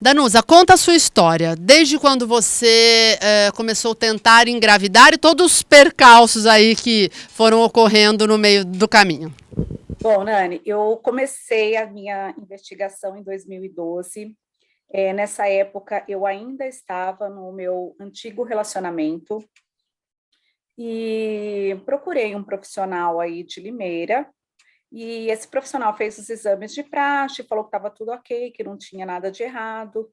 Danusa, conta a sua história. Desde quando você começou a tentar engravidar e todos os percalços aí que foram ocorrendo no meio do caminho. Bom, Nani, eu comecei a minha investigação em 2012. Nessa época, eu ainda estava no meu antigo relacionamento e procurei um profissional aí de Limeira. E esse profissional fez os exames de praxe, falou que estava tudo ok, que não tinha nada de errado.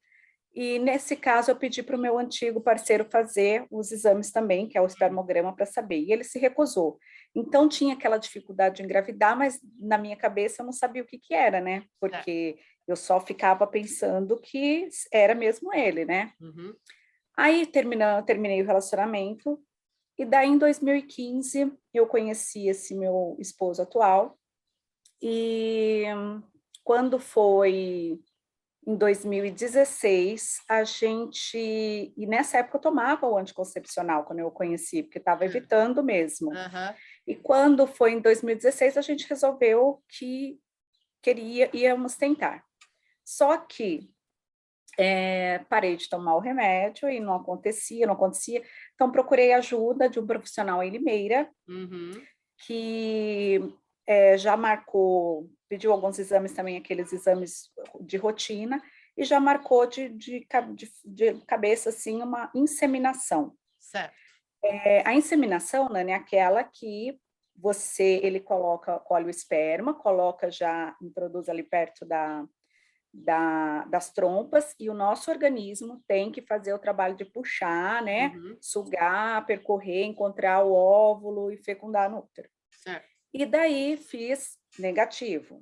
E nesse caso, eu pedi para o meu antigo parceiro fazer os exames também, que é o espermograma, para saber. E ele se recusou. Então, tinha aquela dificuldade de engravidar, mas na minha cabeça eu não sabia o que que era, né? Porque eu só ficava pensando que era mesmo ele, né? Uhum. Aí terminei o relacionamento, e daí em 2015 eu conheci esse meu esposo atual, e quando foi em 2016, e nessa época eu tomava o anticoncepcional quando eu o conheci, porque estava evitando mesmo. Uhum. E quando foi em 2016, a gente resolveu que íamos tentar. Só que parei de tomar o remédio e não acontecia, não acontecia. Então, procurei ajuda de um profissional em Limeira, Uhum. que já marcou, pediu alguns exames também, aqueles exames de rotina, e já marcou de cabeça, assim, uma inseminação. Certo. A inseminação, Nani, é aquela que ele colhe o esperma, introduz ali perto das trompas, e o nosso organismo tem que fazer o trabalho de puxar, né, Uhum. sugar, percorrer, encontrar o óvulo e fecundar no útero. Certo. E daí fiz negativo.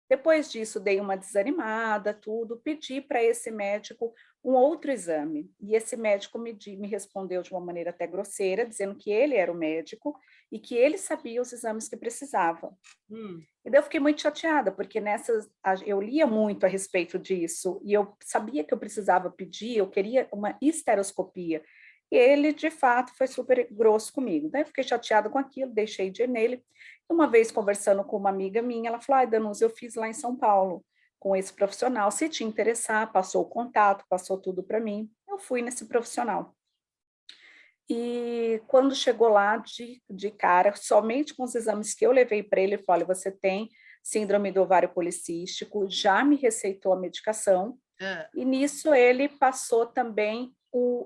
Depois disso, dei uma desanimada, tudo, pedi para esse médico um outro exame. E esse médico me respondeu de uma maneira até grosseira, dizendo que ele era o médico e que ele sabia os exames que precisava. Hum. E daí eu fiquei muito chateada, porque eu lia muito a respeito disso, e eu sabia que eu precisava pedir, eu queria uma esteroscopia. E ele, de fato, foi super grosso comigo. Daí eu fiquei chateada com aquilo, deixei de ir nele. Uma vez, conversando com uma amiga minha, ela falou: ai, Danusa, eu fiz lá em São Paulo com esse profissional. Se te interessar, passou o contato, passou tudo para mim. Eu fui nesse profissional. E quando chegou lá, de cara, somente com os exames que eu levei para ele, ele falou: olha, você tem síndrome do ovário policístico, já me receitou a medicação, É. e nisso ele passou também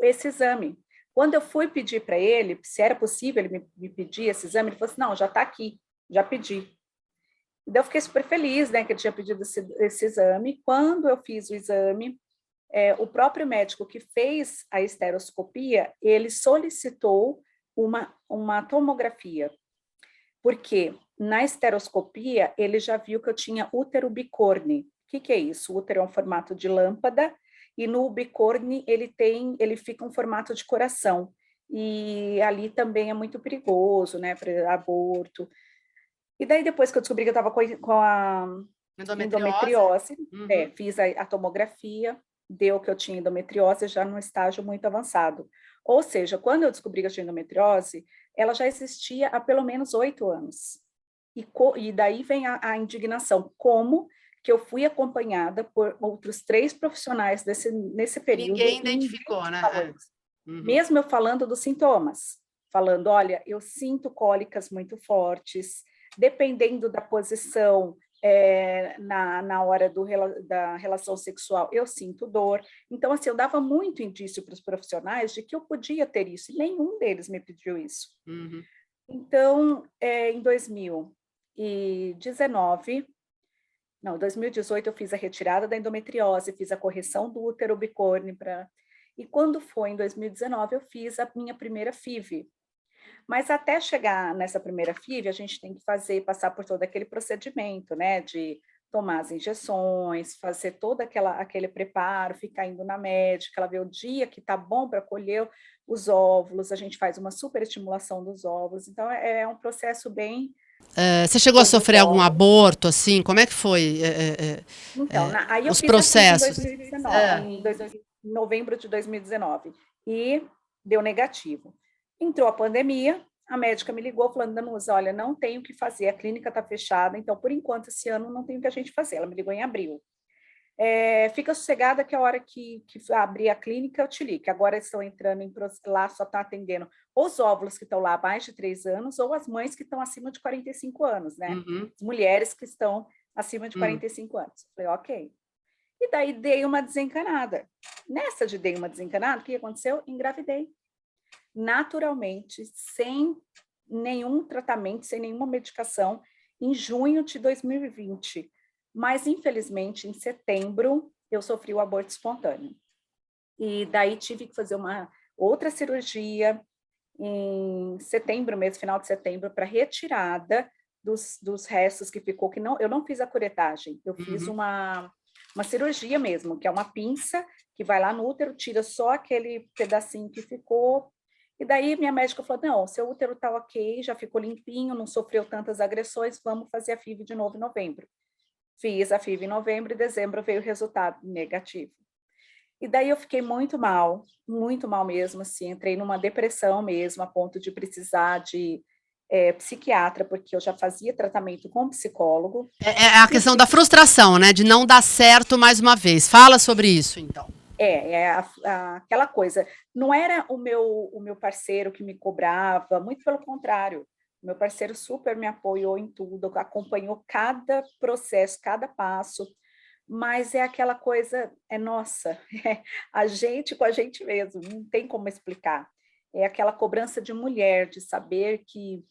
esse exame. Quando eu fui pedir para ele se era possível ele me pedir esse exame, ele falou assim: não, já está aqui, já pedi. E daí eu fiquei super feliz, né, que ele tinha pedido esse exame. Quando eu fiz o exame, o próprio médico que fez a esteroscopia, ele solicitou uma tomografia, porque na esteroscopia ele já viu que eu tinha útero bicorne. O que é isso? O útero é um formato de lâmpada, e no bicorne ele fica um formato de coração. E ali também é muito perigoso, né, para aborto. E daí, depois que eu descobri que eu estava com a Endometriose? endometriose, Uhum. fiz a tomografia, deu que eu tinha endometriose já num estágio muito avançado. Ou seja, quando eu descobri que eu tinha endometriose, ela já existia há pelo menos 8 anos. E daí vem a indignação, como que eu fui acompanhada por outros 3 profissionais nesse E período ninguém e ninguém identificou, me né? falou É. isso. Uhum. Mesmo eu falando dos sintomas, falando: olha, eu sinto cólicas muito fortes, dependendo da posição, na hora da relação sexual, eu sinto dor. Então, assim, eu dava muito indício para os profissionais de que eu podia ter isso, e nenhum deles me pediu isso. Uhum. Então, em 2019, não, 2018, eu fiz a retirada da endometriose, fiz a correção do útero bicorne, e quando foi em 2019, eu fiz a minha primeira FIV. Mas até chegar nessa primeira FIV, a gente tem que passar por todo aquele procedimento, né, de tomar as injeções, fazer todo aquele preparo, ficar indo na médica, ela vê o dia que tá bom para colher os óvulos, a gente faz uma superestimulação dos óvulos, então é um processo bem Você chegou a todos os sofrer algum óvulos. aborto, assim? Como é que foi Então, aí eu os fiz a FIV em processos? 2019, em novembro de 2019, e deu negativo. Entrou a pandemia, a médica me ligou falando: Danusa, olha, não tem o que fazer, a clínica está fechada, então, por enquanto, esse ano não tem o que a gente fazer. Ela me ligou em abril. Fica sossegada que a hora que abrir a clínica eu te ligo, que agora estão entrando lá, só está atendendo os óvulos que estão lá há mais de 3 anos ou as mães que estão acima de 45 anos, né? Uhum. As mulheres que estão acima de 45 anos. Falei, ok. E daí dei uma desencanada. Nessa de dei uma desencanada, o que aconteceu? Engravidei. Naturalmente, sem nenhum tratamento, sem nenhuma medicação, em junho de 2020. Mas, infelizmente, em setembro, eu sofri o aborto espontâneo. E daí tive que fazer uma outra cirurgia em setembro, mês final de setembro, para retirada dos restos que ficou, que não, eu não fiz a curetagem, eu fiz uma cirurgia mesmo, que é uma pinça que vai lá no útero, tira só aquele pedacinho que ficou. E daí minha médica falou, não, seu útero está ok, já ficou limpinho, não sofreu tantas agressões, vamos fazer a FIV de novo em novembro. Fiz a FIV em novembro e dezembro veio o resultado negativo. E daí eu fiquei muito mal mesmo, assim, entrei numa depressão mesmo, a ponto de precisar de psiquiatra, porque eu já fazia tratamento com psicólogo. É a questão da frustração, né? De não dar certo mais uma vez. Fala sobre isso, então. Aquela coisa. Não era o meu parceiro que me cobrava, muito pelo contrário. O meu parceiro super me apoiou em tudo, acompanhou cada processo, cada passo, mas é aquela coisa, nossa, a gente com a gente mesmo, não tem como explicar. É aquela cobrança de mulher, de saber que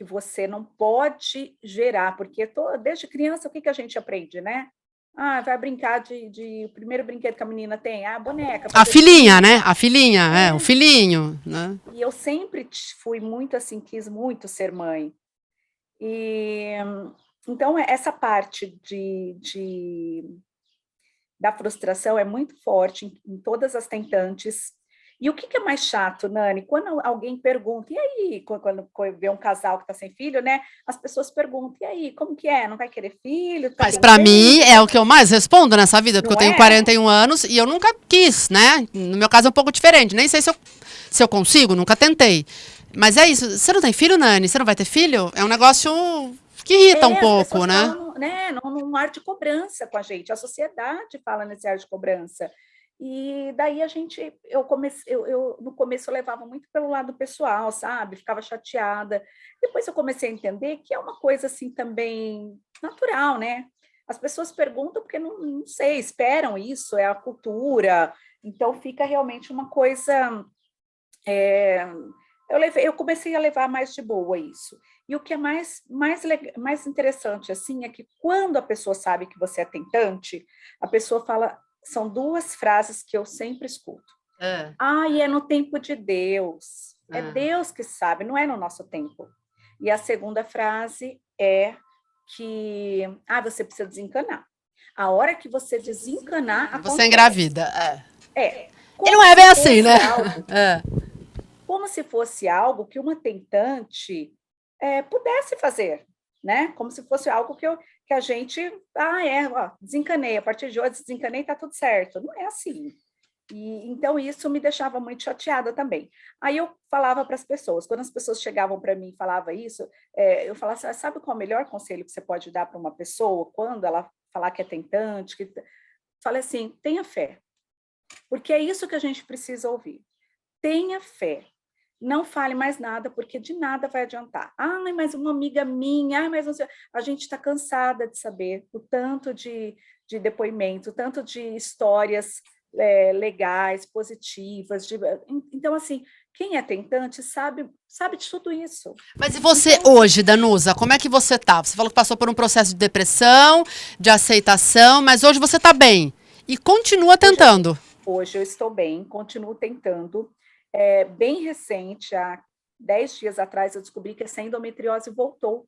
você não pode gerar, porque desde criança o que a gente aprende, né? Vai brincar o primeiro brinquedo que a menina tem, a boneca. A filhinha, né? A filhinha, o filhinho, né? E eu sempre fui muito assim, quis muito ser mãe. E então essa parte da frustração é muito forte em todas as tentantes. E o que é mais chato, Nani? Quando alguém pergunta, e aí? Quando vê um casal que está sem filho, né? As pessoas perguntam, e aí, como que é? Não vai querer filho? Mas para mim é o que eu mais respondo nessa vida, porque eu tenho 41 anos e eu nunca quis, né? No meu caso é um pouco diferente, nem sei se eu consigo, nunca tentei. Mas é isso, você não tem filho, Nani? Você não vai ter filho? É um negócio que irrita um pouco, né? Falam, né? Num ar de cobrança com a gente, a sociedade fala nesse ar de cobrança. E daí no começo eu levava muito pelo lado pessoal, sabe? Ficava chateada. Depois eu comecei a entender que é uma coisa assim também natural, né? As pessoas perguntam porque não sei, esperam isso, é a cultura. Então fica realmente uma coisa. Eu comecei a levar mais de boa isso. E o que é mais interessante assim é que quando a pessoa sabe que você é tentante, a pessoa fala. São 2 frases que eu sempre escuto. É no tempo de Deus. É Deus que sabe, não é no nosso tempo. E a segunda frase é que você precisa desencanar. A hora que você desencanar, você engravida. E não é bem assim, né? Como se fosse algo que uma tentante pudesse fazer, né? Como se fosse algo que a gente, desencanei, a partir de hoje desencanei, tá tudo certo. Não é assim. E então isso me deixava muito chateada também. Aí eu falava para as pessoas, quando as pessoas chegavam para mim e falavam isso, eu falava assim, sabe qual é o melhor conselho que você pode dar para uma pessoa quando ela falar que é tentante? Falei assim, tenha fé. Porque é isso que a gente precisa ouvir. Tenha fé. Não fale mais nada, porque de nada vai adiantar. Mas uma amiga minha, mas a gente está cansada de saber o tanto de depoimento, o tanto de histórias legais, positivas. Então, assim, quem é tentante sabe de tudo isso. Mas e você hoje, Danusa, como é que você tá? Você falou que passou por um processo de depressão, de aceitação, mas hoje você está bem e continua tentando. Hoje eu estou bem, continuo tentando. Bem recente, há 10 dias atrás, eu descobri que essa endometriose voltou.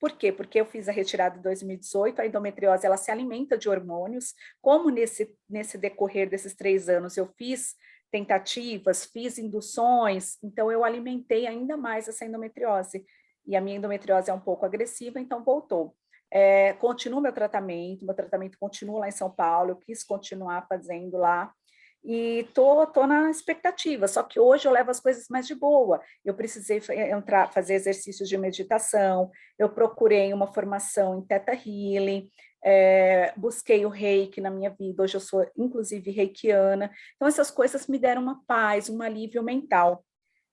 Por quê? Porque eu fiz a retirada em 2018, a endometriose ela se alimenta de hormônios. Como nesse decorrer desses 3 anos eu fiz tentativas, fiz induções, então eu alimentei ainda mais essa endometriose. E a minha endometriose é um pouco agressiva, então voltou. Continuo meu tratamento continua lá em São Paulo, eu quis continuar fazendo lá. E tô na expectativa, só que hoje eu levo as coisas mais de boa. Eu precisei fazer exercícios de meditação, eu procurei uma formação em Theta Healing, busquei o reiki na minha vida, hoje eu sou, inclusive, reikiana. Então, essas coisas me deram uma paz, um alívio mental.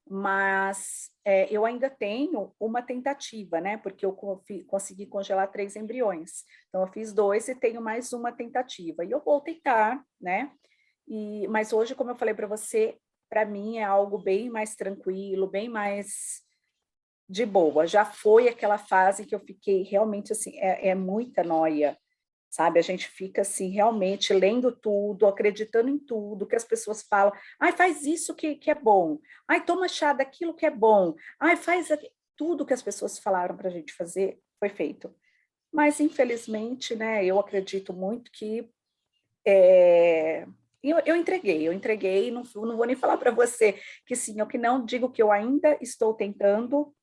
Mas eu ainda tenho uma tentativa, né? Porque eu consegui congelar 3 embriões. Então, eu fiz 2 e tenho mais uma tentativa. E eu vou tentar, né? Mas hoje, como eu falei para você, para mim é algo bem mais tranquilo, bem mais de boa. Já foi aquela fase que eu fiquei realmente assim, muita noia, sabe? A gente fica assim, realmente lendo tudo, acreditando em tudo que as pessoas falam. Ai, faz isso que é bom. Ai, toma chá daquilo que é bom. Ai, tudo que as pessoas falaram para a gente fazer foi feito. Mas, infelizmente, né, eu acredito muito que eu entreguei, não vou nem falar para você que sim ou que não, digo que eu ainda estou tentando,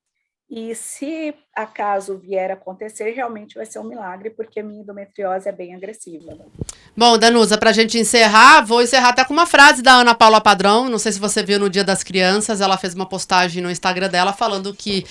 e se acaso vier a acontecer, realmente vai ser um milagre, porque a minha endometriose é bem agressiva. Bom, Danusa, para a gente encerrar, vou encerrar até com uma frase da Ana Paula Padrão. Não sei se você viu no Dia das Crianças, ela fez uma postagem no Instagram dela falando que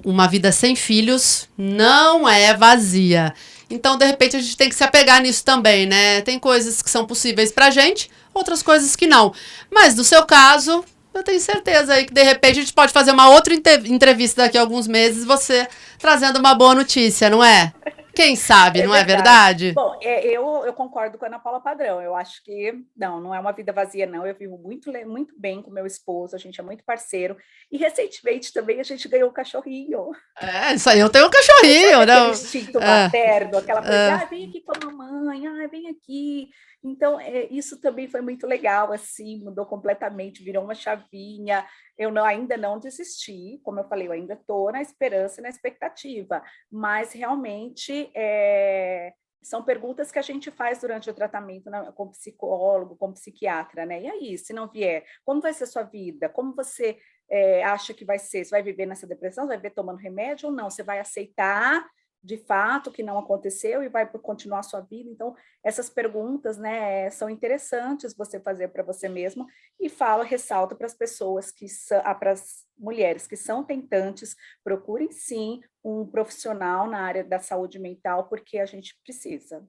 uma vida sem filhos não é vazia. Então, de repente, a gente tem que se apegar nisso também, né? Tem coisas que são possíveis pra gente, outras coisas que não. Mas, no seu caso, eu tenho certeza aí que, de repente, a gente pode fazer uma outra entrevista daqui a alguns meses, você trazendo uma boa notícia, não é? Quem sabe, não é verdade? Bom, eu concordo com a Ana Paula Padrão. Eu acho que não é uma vida vazia, não. Eu vivo muito bem com meu esposo, a gente é muito parceiro. E recentemente também a gente ganhou um cachorrinho. Isso aí, eu tenho um cachorrinho, né? Aquele instinto materno, aquela coisa de, vem aqui com a mamãe, vem aqui. Então, isso também foi muito legal, assim, mudou completamente, virou uma chavinha. Eu ainda não desisti, como eu falei, eu ainda estou na esperança e na expectativa, mas realmente são perguntas que a gente faz durante o tratamento, né, com psicólogo, com psiquiatra, né? E aí, se não vier, como vai ser a sua vida? Como você acha que vai ser? Você vai viver nessa depressão? Você vai viver tomando remédio ou não? Você vai aceitar de fato que não aconteceu e vai continuar a sua vida? Então, essas perguntas, né, são interessantes você fazer para você mesmo, e ressalto para as pessoas para as mulheres que são tentantes, procurem sim um profissional na área da saúde mental, porque a gente precisa.